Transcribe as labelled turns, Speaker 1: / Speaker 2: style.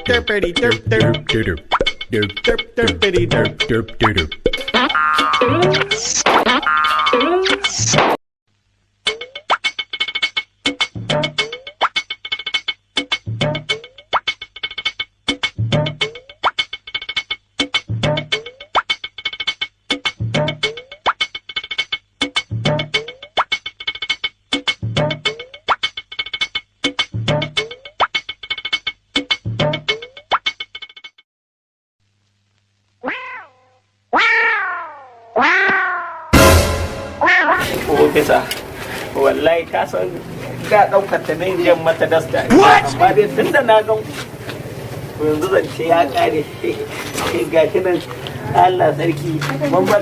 Speaker 1: derpity derp derp derp derp derp derpity derp derp derp.
Speaker 2: Ofisa, wallahi ka san da daukar ta ne jan mata dasta amma dai tun da na gan yanzu zance ya kare gashi nan Allah sarki mun ba